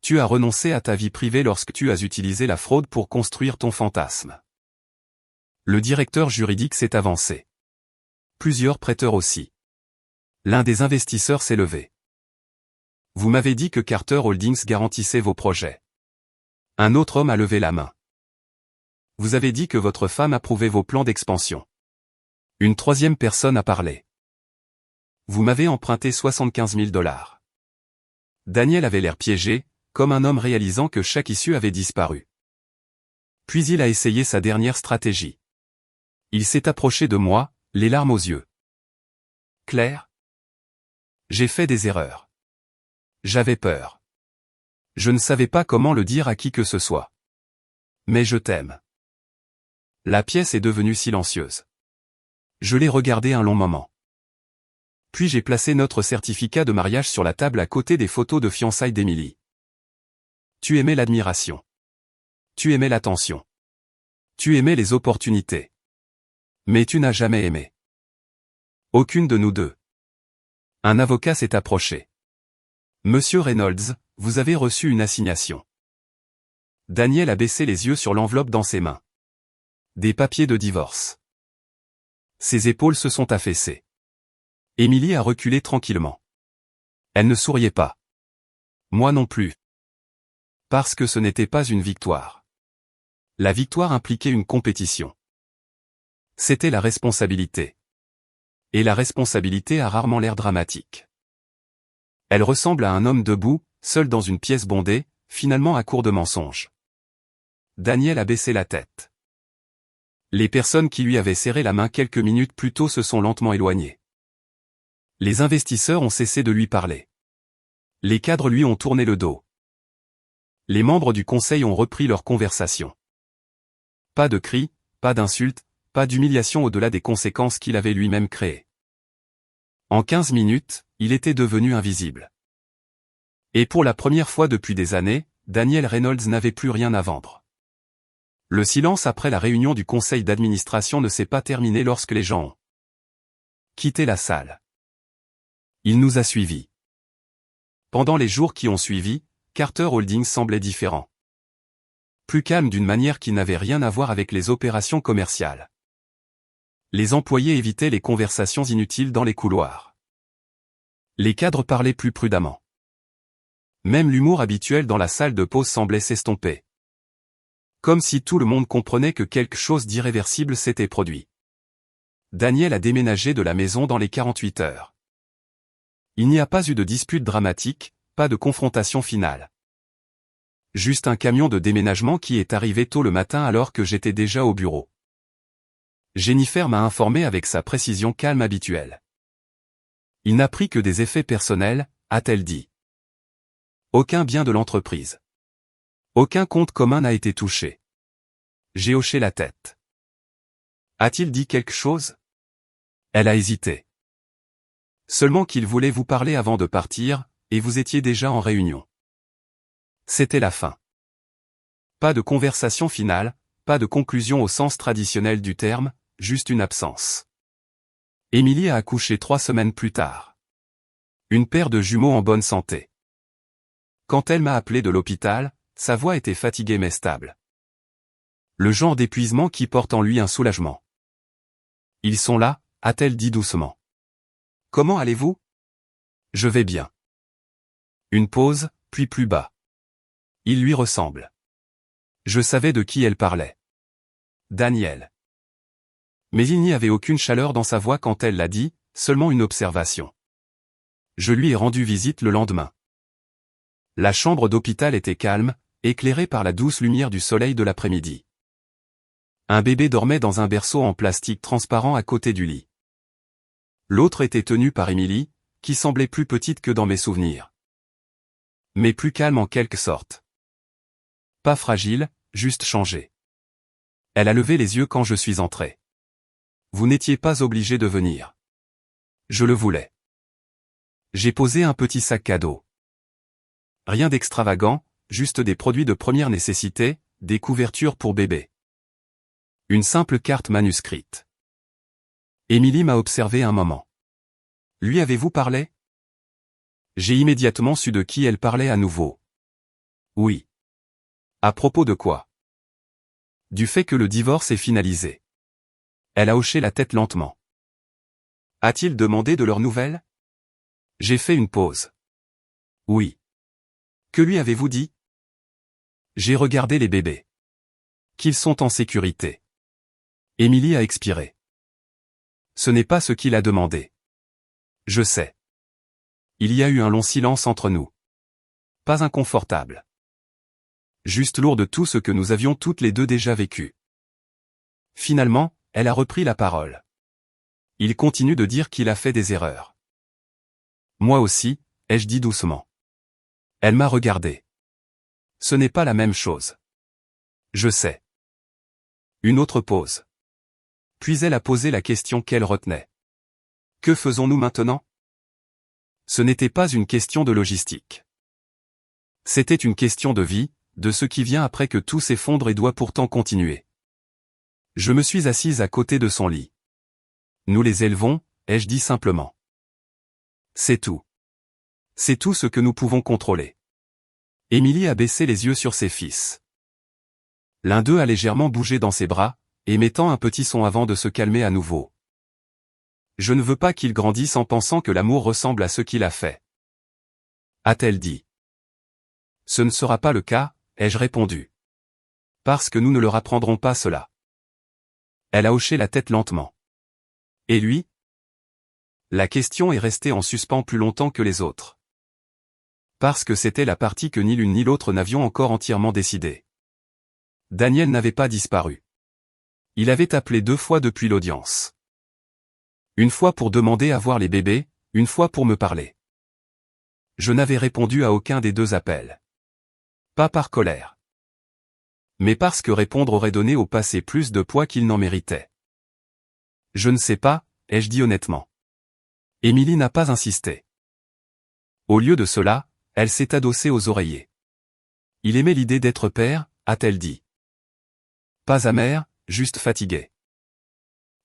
Tu as renoncé à ta vie privée lorsque tu as utilisé la fraude pour construire ton fantasme. Le directeur juridique s'est avancé. Plusieurs prêteurs aussi. L'un des investisseurs s'est levé. Vous m'avez dit que Carter Holdings garantissait vos projets. Un autre homme a levé la main. Vous avez dit que votre femme approuvait vos plans d'expansion. Une troisième personne a parlé. Vous m'avez emprunté 75 000 $. Daniel avait l'air piégé, comme un homme réalisant que chaque issue avait disparu. Puis il a essayé sa dernière stratégie. Il s'est approché de moi, les larmes aux yeux. Claire? J'ai fait des erreurs. J'avais peur. Je ne savais pas comment le dire à qui que ce soit. Mais je t'aime. La pièce est devenue silencieuse. Je l'ai regardé un long moment. Puis j'ai placé notre certificat de mariage sur la table à côté des photos de fiançailles d'Émilie. Tu aimais l'admiration. Tu aimais l'attention. Tu aimais les opportunités. Mais tu n'as jamais aimé. Aucune de nous deux. Un avocat s'est approché. Monsieur Reynolds, vous avez reçu une assignation. Daniel a baissé les yeux sur l'enveloppe dans ses mains. Des papiers de divorce. Ses épaules se sont affaissées. Émilie a reculé tranquillement. Elle ne souriait pas. Moi non plus. Parce que ce n'était pas une victoire. La victoire impliquait une compétition. C'était la responsabilité. Et la responsabilité a rarement l'air dramatique. Elle ressemble à un homme debout, seul dans une pièce bondée, finalement à court de mensonges. Daniel a baissé la tête. Les personnes qui lui avaient serré la main quelques minutes plus tôt se sont lentement éloignées. Les investisseurs ont cessé de lui parler. Les cadres lui ont tourné le dos. Les membres du conseil ont repris leur conversation. Pas de cris, pas d'insultes, pas d'humiliation au-delà des conséquences qu'il avait lui-même créées. En 15 minutes, il était devenu invisible. Et pour la première fois depuis des années, Daniel Reynolds n'avait plus rien à vendre. Le silence après la réunion du conseil d'administration ne s'est pas terminé lorsque les gens ont quitté la salle. Il nous a suivis. Pendant les jours qui ont suivi, Carter Holdings semblait différent. Plus calme d'une manière qui n'avait rien à voir avec les opérations commerciales. Les employés évitaient les conversations inutiles dans les couloirs. Les cadres parlaient plus prudemment. Même l'humour habituel dans la salle de pause semblait s'estomper. Comme si tout le monde comprenait que quelque chose d'irréversible s'était produit. Daniel a déménagé de la maison dans les 48 heures. Il n'y a pas eu de dispute dramatique, pas de confrontation finale. Juste un camion de déménagement qui est arrivé tôt le matin alors que j'étais déjà au bureau. Jennifer m'a informé avec sa précision calme habituelle. Il n'a pris que des effets personnels, a-t-elle dit. Aucun bien de l'entreprise. Aucun compte commun n'a été touché. J'ai hoché la tête. A-t-il dit quelque chose? Elle a hésité. Seulement qu'il voulait vous parler avant de partir, et vous étiez déjà en réunion. C'était la fin. Pas de conversation finale, pas de conclusion au sens traditionnel du terme, juste une absence. Émilie a accouché 3 semaines plus tard. Une paire de jumeaux en bonne santé. Quand elle m'a appelé de l'hôpital, sa voix était fatiguée mais stable. Le genre d'épuisement qui porte en lui un soulagement. Ils sont là, a-t-elle dit doucement. Comment allez-vous? Je vais bien. Une pause, puis plus bas. Il lui ressemble. Je savais de qui elle parlait. Daniel. Mais il n'y avait aucune chaleur dans sa voix quand elle l'a dit, seulement une observation. Je lui ai rendu visite le lendemain. La chambre d'hôpital était calme, éclairée par la douce lumière du soleil de l'après-midi. Un bébé dormait dans un berceau en plastique transparent à côté du lit. L'autre était tenu par Émilie, qui semblait plus petite que dans mes souvenirs. Mais plus calme en quelque sorte. Pas fragile, juste changée. Elle a levé les yeux quand je suis entré. Vous n'étiez pas obligé de venir. Je le voulais. J'ai posé un petit sac cadeau. Rien d'extravagant, juste des produits de première nécessité, des couvertures pour bébé. Une simple carte manuscrite. Émilie m'a observé un moment. Lui avez-vous parlé? J'ai immédiatement su de qui elle parlait à nouveau. Oui. À propos de quoi? Du fait que le divorce est finalisé. Elle a hoché la tête lentement. A-t-il demandé de leurs nouvelles? J'ai fait une pause. Oui. Que lui avez-vous dit? J'ai regardé les bébés. Qu'ils sont en sécurité. Émilie a expiré. Ce n'est pas ce qu'il a demandé. Je sais. Il y a eu un long silence entre nous. Pas inconfortable. Juste lourd de tout ce que nous avions toutes les deux déjà vécu. Finalement, elle a repris la parole. Il continue de dire qu'il a fait des erreurs. Moi aussi, ai-je dit doucement. Elle m'a regardé. Ce n'est pas la même chose. Je sais. Une autre pause. Puis elle a posé la question qu'elle retenait. Que faisons-nous maintenant? Ce n'était pas une question de logistique. C'était une question de vie, de ce qui vient après que tout s'effondre et doit pourtant continuer. Je me suis assise à côté de son lit. Nous les élevons, ai-je dit simplement. C'est tout. C'est tout ce que nous pouvons contrôler. Émilie a baissé les yeux sur ses fils. L'un d'eux a légèrement bougé dans ses bras, émettant un petit son avant de se calmer à nouveau. Je ne veux pas qu'il grandisse en pensant que l'amour ressemble à ce qu'il a fait. A-t-elle dit. Ce ne sera pas le cas, ai-je répondu. Parce que nous ne leur apprendrons pas cela. Elle a hoché la tête lentement. Et lui? La question est restée en suspens plus longtemps que les autres. Parce que c'était la partie que ni l'une ni l'autre n'avions encore entièrement décidée. Daniel n'avait pas disparu. Il avait appelé 2 fois depuis l'audience. Une fois pour demander à voir les bébés, une fois pour me parler. Je n'avais répondu à aucun des 2 appels. Pas par colère. Mais parce que répondre aurait donné au passé plus de poids qu'il n'en méritait. Je ne sais pas, ai-je dit honnêtement. Émilie n'a pas insisté. Au lieu de cela, elle s'est adossée aux oreillers. Il aimait l'idée d'être père, a-t-elle dit. Pas amer, juste fatigué.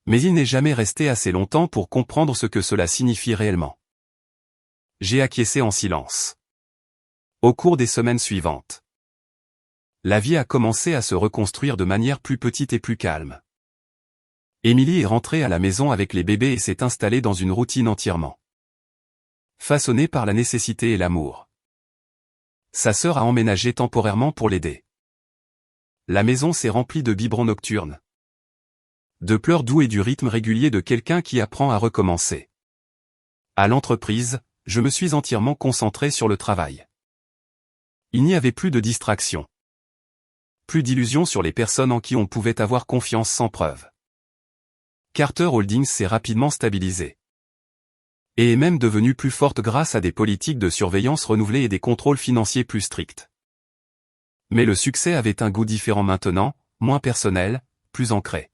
Mais il n'est jamais resté assez longtemps pour comprendre ce que cela signifie réellement. J'ai acquiescé en silence. Au cours des semaines suivantes, la vie a commencé à se reconstruire de manière plus petite et plus calme. Émilie est rentrée à la maison avec les bébés et s'est installée dans une routine entièrement façonnée par la nécessité et l'amour. Sa sœur a emménagé temporairement pour l'aider. La maison s'est remplie de biberons nocturnes. De pleurs doux et du rythme régulier de quelqu'un qui apprend à recommencer. À l'entreprise, je me suis entièrement concentré sur le travail. Il n'y avait plus de distraction. Plus d'illusions sur les personnes en qui on pouvait avoir confiance sans preuve. Carter Holdings s'est rapidement stabilisé. Et est même devenue plus forte grâce à des politiques de surveillance renouvelées et des contrôles financiers plus stricts. Mais le succès avait un goût différent maintenant, moins personnel, plus ancré.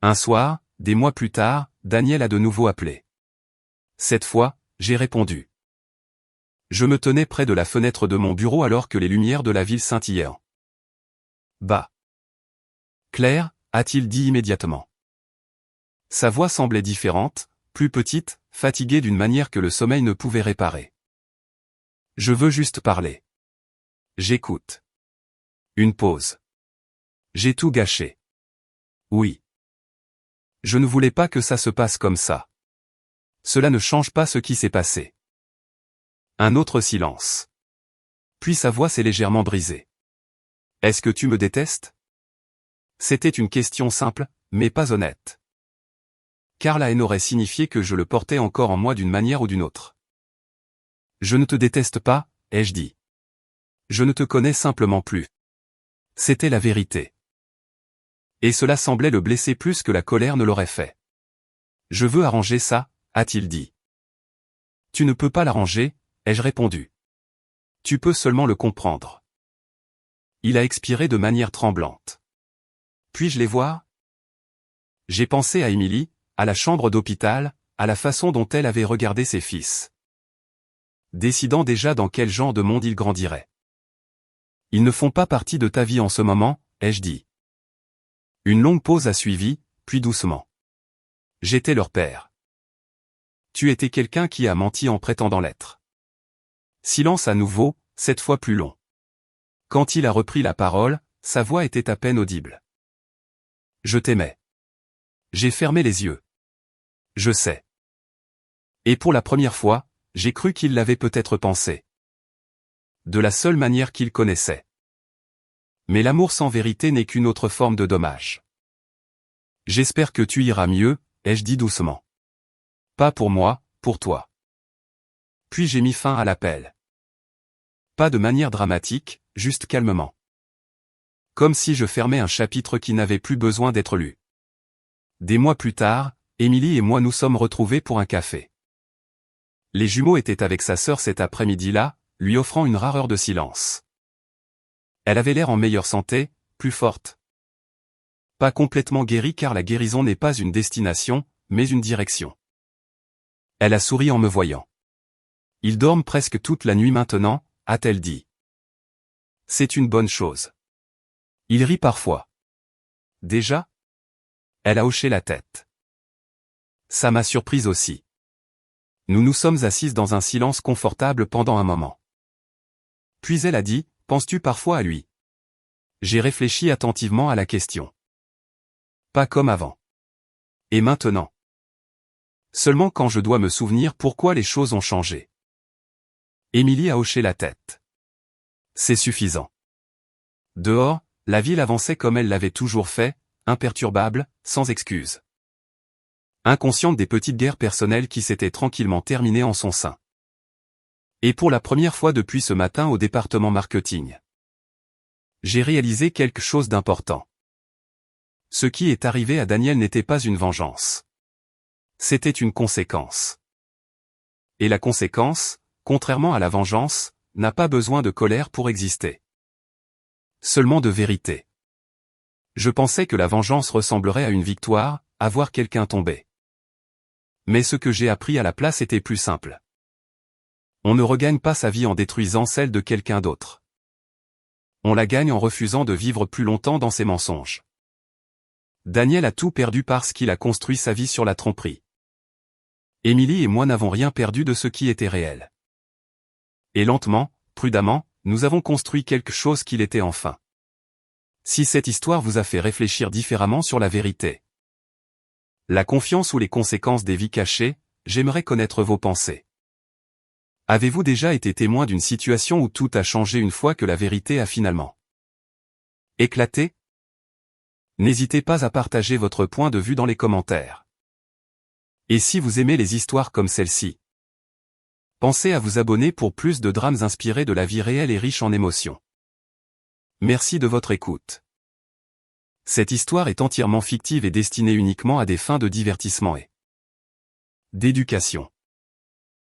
Un soir, des mois plus tard, Daniel a de nouveau appelé. Cette fois, j'ai répondu. Je me tenais près de la fenêtre de mon bureau alors que les lumières de la ville scintillaient. Bah. Claire, a-t-il dit immédiatement. Sa voix semblait différente, plus petite, fatiguée d'une manière que le sommeil ne pouvait réparer. Je veux juste parler. J'écoute. Une pause. J'ai tout gâché. Oui. Je ne voulais pas que ça se passe comme ça. Cela ne change pas ce qui s'est passé. Un autre silence. Puis sa voix s'est légèrement brisée. Est-ce que tu me détestes? C'était une question simple, mais pas honnête. Car la haine aurait signifié que je le portais encore en moi d'une manière ou d'une autre. Je ne te déteste pas, ai-je dit. Je ne te connais simplement plus. C'était la vérité. Et cela semblait le blesser plus que la colère ne l'aurait fait. Je veux arranger ça, a-t-il dit. Tu ne peux pas l'arranger, ai-je répondu. Tu peux seulement le comprendre. Il a expiré de manière tremblante. Puis-je les voir? J'ai pensé à Émilie, à la chambre d'hôpital, à la façon dont elle avait regardé ses fils. Décidant déjà dans quel genre de monde ils grandiraient. Ils ne font pas partie de ta vie en ce moment, ai-je dit. Une longue pause a suivi, puis doucement. J'étais leur père. Tu étais quelqu'un qui a menti en prétendant l'être. Silence à nouveau, cette fois plus long. Quand il a repris la parole, sa voix était à peine audible. Je t'aimais. J'ai fermé les yeux. Je sais. Et pour la première fois, j'ai cru qu'il l'avait peut-être pensé. De la seule manière qu'il connaissait. Mais l'amour sans vérité n'est qu'une autre forme de dommage. J'espère que tu iras mieux, ai-je dit doucement. Pas pour moi, pour toi. Puis j'ai mis fin à l'appel. Pas de manière dramatique, juste calmement. Comme si je fermais un chapitre qui n'avait plus besoin d'être lu. Des mois plus tard, Émilie et moi nous sommes retrouvés pour un café. Les jumeaux étaient avec sa sœur cet après-midi-là, lui offrant une rare heure de silence. Elle avait l'air en meilleure santé, plus forte. Pas complètement guérie car la guérison n'est pas une destination, mais une direction. Elle a souri en me voyant. Ils dorment presque toute la nuit maintenant, a-t-elle dit. C'est une bonne chose. Il rit parfois. Déjà? Elle a hoché la tête. Ça m'a surprise aussi. Nous nous sommes assises dans un silence confortable pendant un moment. Puis elle a dit, penses-tu parfois à lui? J'ai réfléchi attentivement à la question. Pas comme avant. Et maintenant? Seulement quand je dois me souvenir pourquoi les choses ont changé. Émilie a hoché la tête. C'est suffisant. Dehors, la ville avançait comme elle l'avait toujours fait, imperturbable, sans excuse. Inconsciente des petites guerres personnelles qui s'étaient tranquillement terminées en son sein. Et pour la première fois depuis ce matin au département marketing. J'ai réalisé quelque chose d'important. Ce qui est arrivé à Daniel n'était pas une vengeance. C'était une conséquence. Et la conséquence, contrairement à la vengeance, n'a pas besoin de colère pour exister. Seulement de vérité. Je pensais que la vengeance ressemblerait à une victoire, à voir quelqu'un tomber. Mais ce que j'ai appris à la place était plus simple. On ne regagne pas sa vie en détruisant celle de quelqu'un d'autre. On la gagne en refusant de vivre plus longtemps dans ses mensonges. Daniel a tout perdu parce qu'il a construit sa vie sur la tromperie. Émilie et moi n'avons rien perdu de ce qui était réel. Et lentement, prudemment, nous avons construit quelque chose qu'il était enfin. Si cette histoire vous a fait réfléchir différemment sur la vérité, la confiance ou les conséquences des vies cachées, j'aimerais connaître vos pensées. Avez-vous déjà été témoin d'une situation où tout a changé une fois que la vérité a finalement éclaté? N'hésitez pas à partager votre point de vue dans les commentaires. Et si vous aimez les histoires comme celle-ci, pensez à vous abonner pour plus de drames inspirés de la vie réelle et riches en émotions. Merci de votre écoute. Cette histoire est entièrement fictive et destinée uniquement à des fins de divertissement et d'éducation.